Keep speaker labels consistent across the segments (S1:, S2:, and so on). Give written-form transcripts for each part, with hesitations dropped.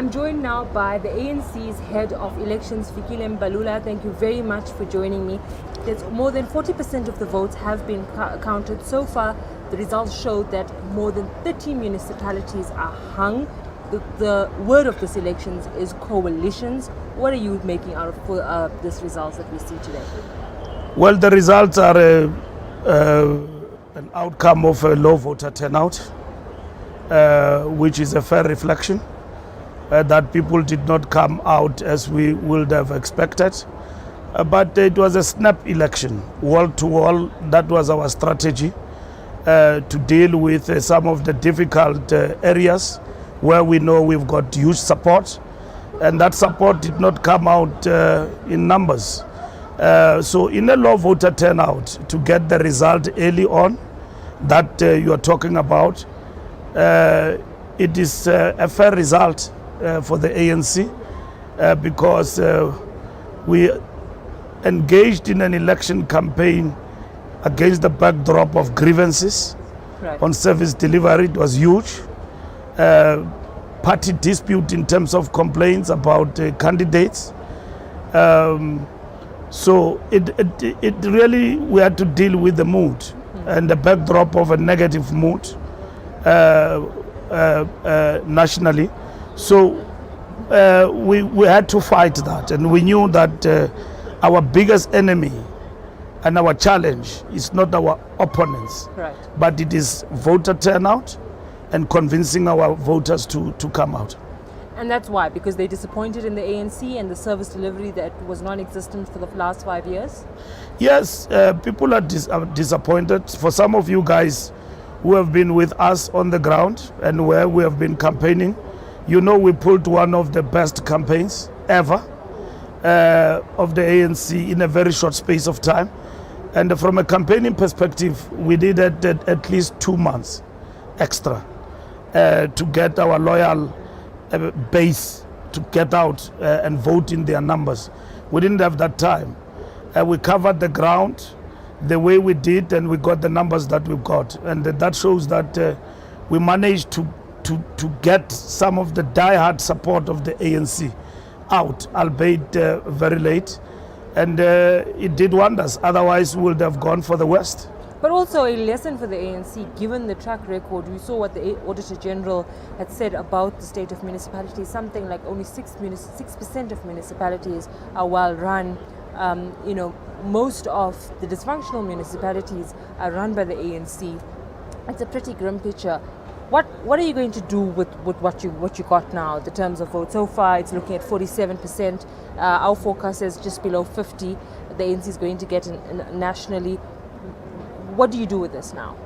S1: I'm joined now by the ANC's head of elections, Fikile Mbalula. Thank you very much for joining me. There's more than 40% of the votes have been counted. So far, the results show that more than 30 municipalities are hung. The word of this elections is coalitions. What are you making out of this results that we see today?
S2: Well, the results are an outcome of a low voter turnout, which is a fair reflection that people did not come out as we would have expected. But it was a snap election, wall to wall. That was our strategy to deal with some of the difficult areas where we know we've got huge support, and that support did not come out in numbers. So in a low voter turnout, to get the result early on that you are talking about, it is a fair result for the ANC because we engaged in an election campaign against the backdrop of grievances on service delivery. It was huge. Party dispute in terms of complaints about candidates. So it really, we had to deal with the mood and the backdrop of a negative mood nationally. So we had to fight that, and we knew that our biggest enemy and our challenge is not our opponents, but it is voter turnout and convincing our voters to come out.
S1: And that's why, because they're disappointed in the ANC and the service delivery that was non-existent for the last 5 years?
S2: Yes, people are disappointed. For some of you guys who have been with us on the ground and where we have been campaigning, you know we pulled one of the best campaigns ever of the ANC in a very short space of time. And from a campaigning perspective, we did it at least 2 months extra to get our loyal base to get out and vote in their numbers. We didn't have that time. We covered the ground the way we did, and we got the numbers that we got. And that shows that we managed to get some of the die-hard support of the ANC out, albeit very late. And it did wonders. Otherwise, we would have gone for the West.
S1: But also a lesson for the ANC, given the track record. We saw what the Auditor General had said about the state of municipalities. Something like only 6% of municipalities are well run. You know, most of the dysfunctional municipalities are run by the ANC. It's a pretty grim picture. What are you going to do with what you got now, the terms of vote? So far, it's looking at 47%. Our forecast is just below 50%. The ANC is going to get nationally. What do you do with this now?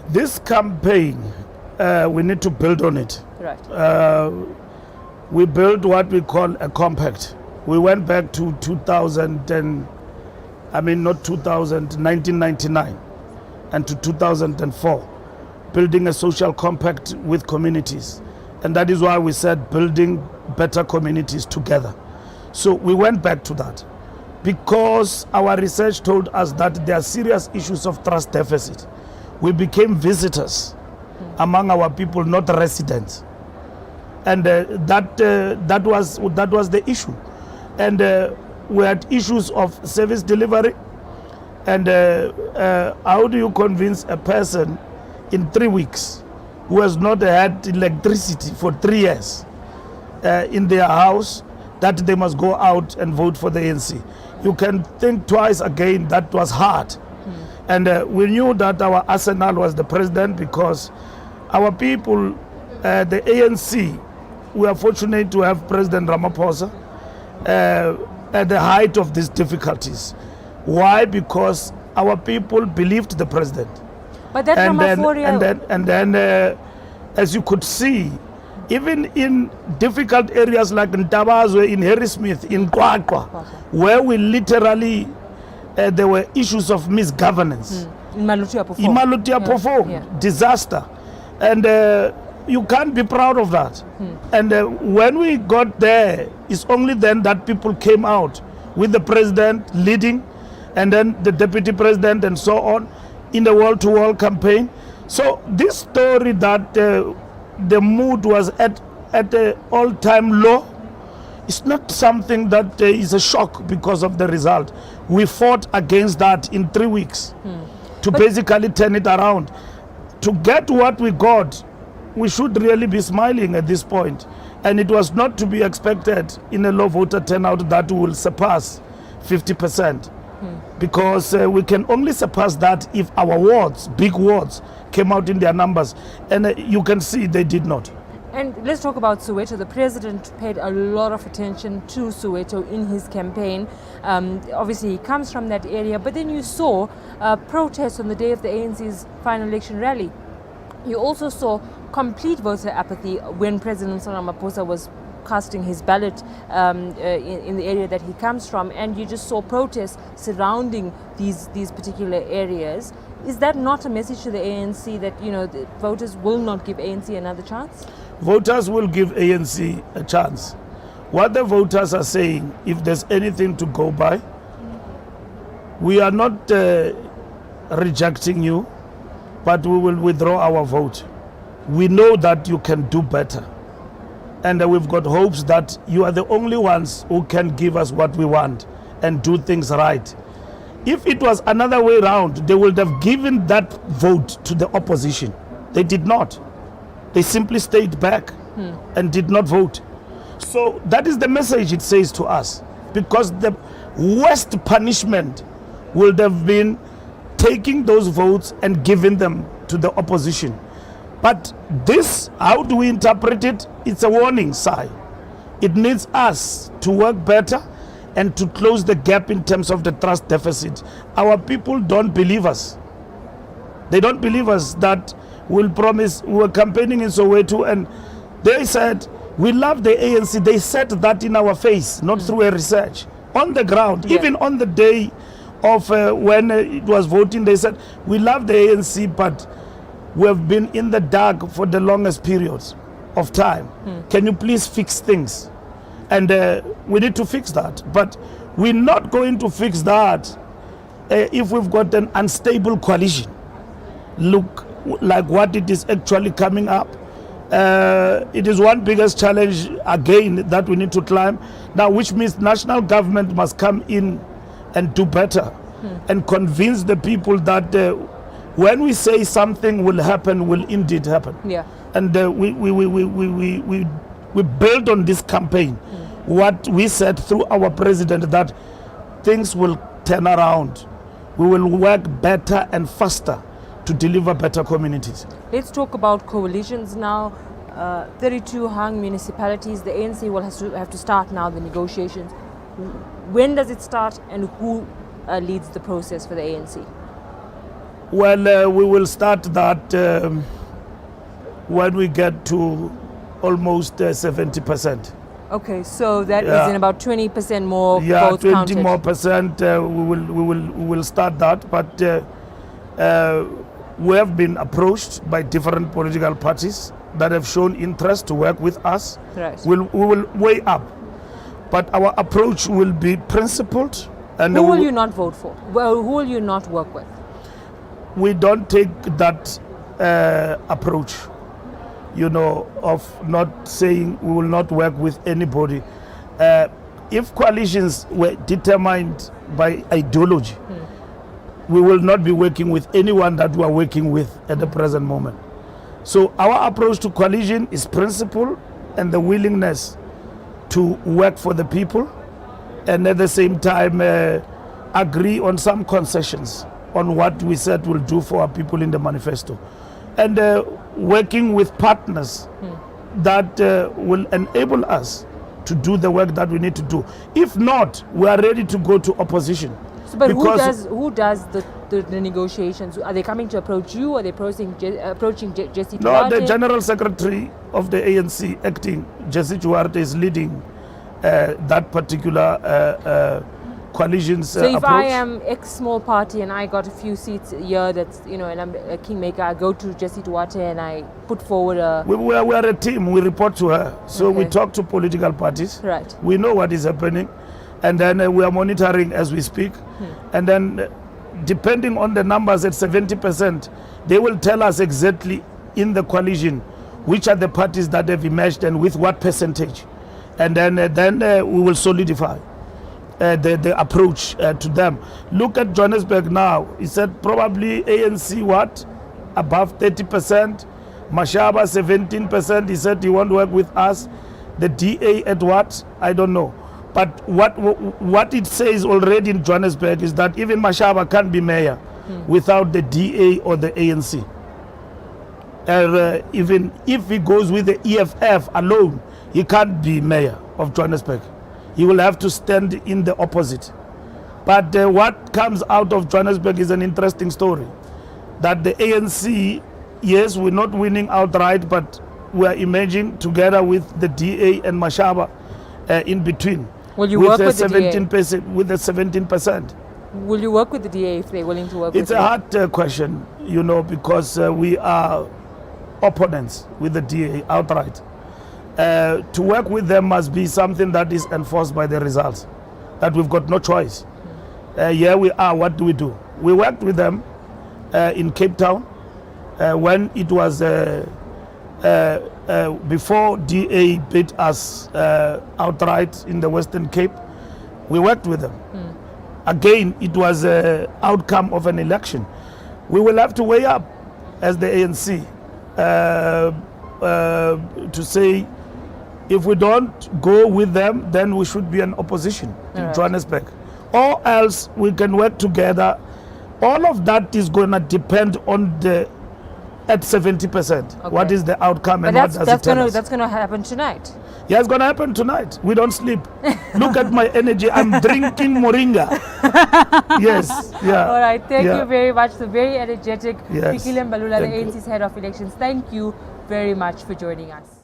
S2: This campaign, we need to build on it.
S1: Right.
S2: We built what we call a compact. We went back to 1999 and to 2004, building a social compact with communities. And that is why we said building better communities together. So we went back to that, because our research told us that there are serious issues of trust deficit. We became visitors among our people, not residents, and that was the issue. And we had issues of service delivery. And how do you convince a person in 3 weeks who has not had electricity for 3 years in their house that they must go out and vote for the ANC? You can think twice again. That was hard. And we knew that our arsenal was the president, because our people, the ANC, we are fortunate to have President Ramaphosa at the height of these difficulties. Why? Because our people believed the president.
S1: But that
S2: and then as you could see, even in difficult areas like in Tabazwe, in Harrismith, in Qaanitah, where we literally, there were issues of misgovernance. Malutia performed disaster. And you can't be proud of that. And when we got there, it's only then that people came out with the president leading, and then the deputy president and so on, in the wall-to-wall campaign. So this story that the mood was at at an all-time low. It's not something that is a shock because of the result. We fought against that in 3 weeks to basically turn it around. To get what we got, we should really be smiling at this point. And it was not to be expected in a low voter turnout that will surpass 50%. Because we can only surpass that if our wards, big wards, came out in their numbers. And you can see they did not.
S1: And let's talk about Soweto. The president paid a lot of attention to Soweto in his campaign. Obviously, he comes from that area. But then you saw protests on the day of the ANC's final election rally. You also saw complete voter apathy when President Ramaphosa was casting his ballot in the area that he comes from, and you just saw protests surrounding these particular areas. Is that not a message to the ANC that, you know, the voters will not give ANC another chance?
S2: Voters will give ANC a chance. What the voters are saying, if there's anything to go by, we are not rejecting you, but we will withdraw our vote. We know that you can do better. And we've got hopes that you are the only ones who can give us what we want and do things right. If it was another way around, they would have given that vote to the opposition. They did not. They simply stayed back and did not vote. So that is the message it says to us, because the worst punishment would have been taking those votes and giving them to the opposition. But this, how do we interpret it? It's a warning sign. It needs us to work better and to close the gap in terms of the trust deficit. Our people don't believe us. They don't believe us that we'll promise. We were campaigning in Soweto and they said, we love the ANC. They said that in our face, not through a research. On the ground, even on the day of when it was voting, they said, we love the ANC, but we have been in the dark for the longest periods of time. Can you please fix things? And we need to fix that. But we're not going to fix that if we've got an unstable coalition. Look like what it is actually coming up. It is one biggest challenge again that we need to climb now, which means national government must come in and do better and convince the people that when we say something will happen, will indeed happen. Yeah. And we build on this campaign what we said through our president, that things will turn around. We will work better and faster to deliver better communities.
S1: Let's talk about coalitions now. 32 hung municipalities. The ANC will have to start now the negotiations. When does it start, and who leads the process for the ANC?
S2: Well, we will start that when we get to almost 70%.
S1: Okay, so that is in about 20% more votes counted.
S2: 20 more percent. We will start that, but we have been approached by different political parties that have shown interest to work with us. Right. We will weigh up, but our approach will be principled. And
S1: who will you not vote for? Well, who will you not work with?
S2: We don't take that approach, you know, of not saying we will not work with anybody. If coalitions were determined by ideology, we will not be working with anyone that we are working with at the present moment. So our approach to coalition is principle and the willingness to work for the people, and at the same time agree on some concessions on what we said we'll do for our people in the manifesto, and working with partners that will enable us to do the work that we need to do. If not, we are ready to go to opposition.
S1: So, but who does the negotiations? Are they coming to approach you? Or are they approaching Jesse Duarte?
S2: No, the General Secretary of the ANC, acting Jesse Duarte, is leading that particular coalition's
S1: so if
S2: approach.
S1: I am X small party and I got a few seats here, that's, you know, and I'm a kingmaker, I go to Jesse Duarte and I put forward a...
S2: We are a team, we report to her. So we talk to political parties.
S1: Right.
S2: We know what is happening. And then we are monitoring as we speak. And then depending on the numbers at 70%, they will tell us exactly in the coalition which are the parties that have emerged and with what percentage. And then we will solidify the approach to them. Look at Johannesburg now. He said probably ANC what? Above 30%. Mashaba 17%. He said he won't work with us. The DA at what? I don't know. But what it says already in Johannesburg is that even Mashaba can't be mayor without the DA or the ANC. Even if he goes with the EFF alone, he can't be mayor of Johannesburg. He will have to stand in the opposite. But what comes out of Johannesburg is an interesting story. That the ANC, yes, we're not winning outright, but we are emerging together with the DA and Mashaba in between.
S1: Will you work with the DA?
S2: 17%, with the 17%.
S1: Will you work with the DA if they're willing to work with you?
S2: It's a hard question, you know, because we are opponents with the DA outright. To work with them must be something that is enforced by the results, that we've got no choice. Here we are, what do? We worked with them in Cape Town when it was before DA beat us outright in the Western Cape. We worked with them. Again, it was an outcome of an election. We will have to weigh up as the ANC to say, if we don't go with them, then we should be an opposition in Johannesburg. Or else we can work together. All of that is going to depend on the at 70%. Okay. What is the outcome
S1: but
S2: and what does it tell us?
S1: That's going to happen tonight.
S2: Yeah, it's going to happen tonight. We don't sleep. Look at my energy. I'm drinking moringa. Yes. Yeah.
S1: All right. Thank you very much. The very energetic
S2: Fikile
S1: Mbalula, the ANC's head of elections. Thank you very much for joining us.